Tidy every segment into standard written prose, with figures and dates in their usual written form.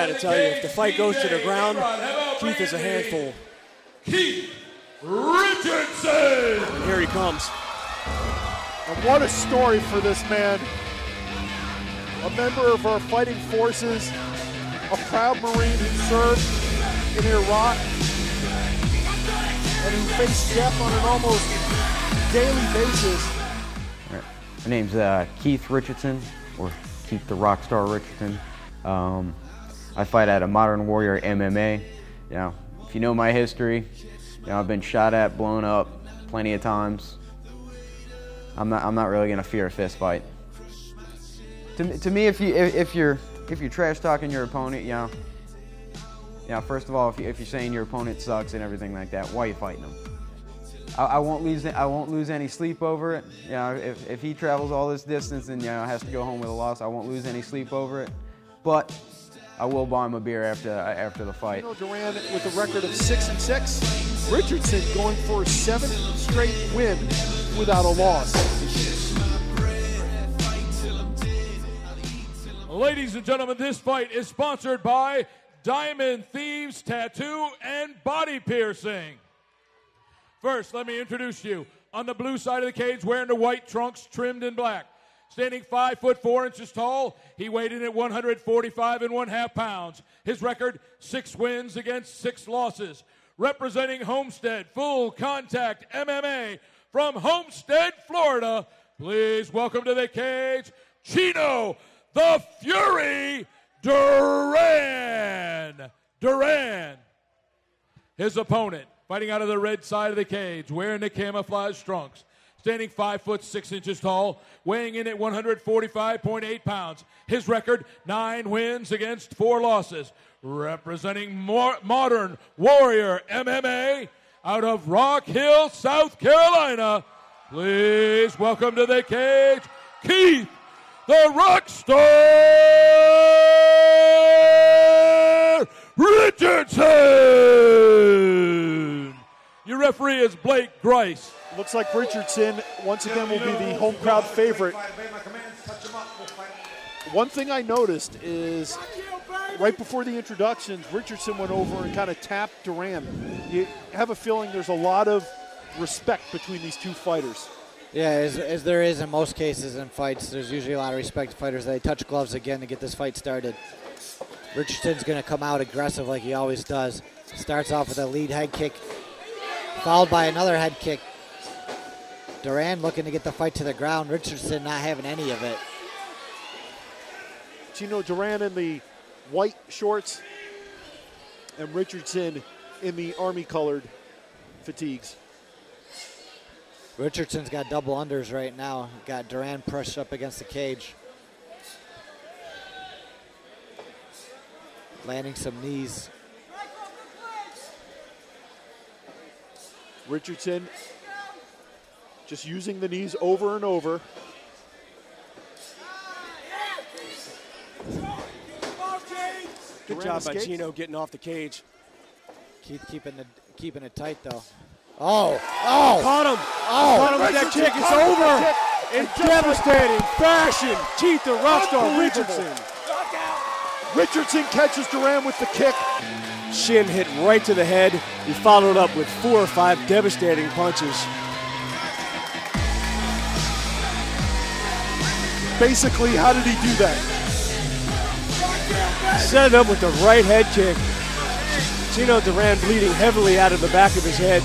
got to tell you, if the fight goes to the ground, Keith is a handful. Keith Richardson! And here he comes. And what a story for this man. A member of our fighting forces, a proud Marine who served in Iraq and who faced death on an almost daily basis. My name's Keith Richardson, or Keith the Rockstar Richardson. I fight at a Modern Warrior MMA. You know, if you know my history, you know, I've been shot at, blown up plenty of times. I'm not really gonna fear a fist fight. To me, if you're trash talking your opponent, you know, first of all, if you're saying your opponent sucks and everything like that, why are you fighting him? I won't lose any sleep over it. You know, if he travels all this distance and, you know, has to go home with a loss, I won't lose any sleep over it. But I will buy him a beer after the fight. Duran with a record of 6-6. Richardson going for a 7th straight win without a loss. Ladies and gentlemen, this fight is sponsored by Diamond Thieves Tattoo and Body Piercing. First, let me introduce you. On the blue side of the cage, wearing the white trunks trimmed in black. Standing 5'4" tall, he weighed in at 145.5 pounds. His record, 6 wins against 6 losses. Representing Homestead Full Contact MMA from Homestead, Florida, please welcome to the cage, Chino the Fury Duran. His opponent, fighting out of the red side of the cage, wearing the camouflage trunks. Standing 5'6" tall, weighing in at 145.8 pounds. His record, 9 wins against 4 losses. Representing Modern Warrior MMA out of Rock Hill, South Carolina, please welcome to the cage, Keith the Rockstar Richardson! Your referee is Blake Grice. Looks like Richardson once again will be the home crowd favorite. One thing I noticed is right before the introductions, Richardson went over and kind of tapped Duran. You have a feeling there's a lot of respect between these two fighters. Yeah, as there is in most cases in fights, there's usually a lot of respect to fighters. They touch gloves again to get this fight started. Richardson's going to come out aggressive like he always does. Starts off with a lead head kick, followed by another head kick. Duran looking to get the fight to the ground. Richardson not having any of it. Chino Duran in the white shorts and Richardson in the army-colored fatigues. Richardson's got double unders right now. Got Duran pushed up against the cage. Landing some knees. Richardson just using the knees over and over. Good job by Chino getting off the cage. Keith keeping it tight though. Caught him. Caught him with that kick. It's over in devastating fashion. Keith the Rockstar Richardson. Richardson catches Duran with the kick. Shin hit right to the head. He followed up with 4 or 5 devastating punches. Basically, how did he do that? Set it up with the right head kick. Chino Duran bleeding heavily out of the back of his head.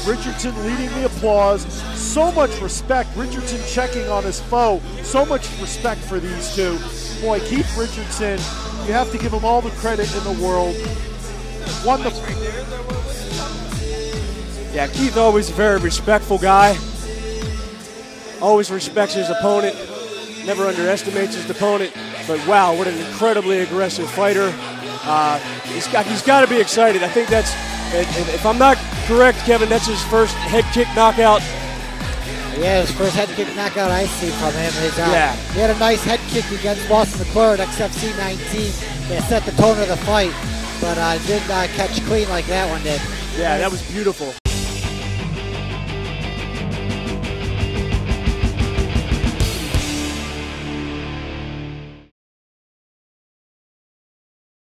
Richardson leading the applause. So much respect. Richardson checking on his foe. So much respect for these two. Boy, Keith Richardson, you have to give him all the credit in the world. Won the... Yeah, Keith always a very respectful guy. Always respects his opponent. Never underestimates his opponent. But wow, what an incredibly aggressive fighter. He's got to be excited. I think that's, if I'm not correct, Kevin, that's his first head kick knockout. Yeah, his first head kick knockout I see from him. He had a nice head kick against Boston McClure at XFC 19 that set the tone of the fight, but did not catch clean like that one did. Yeah, that was beautiful.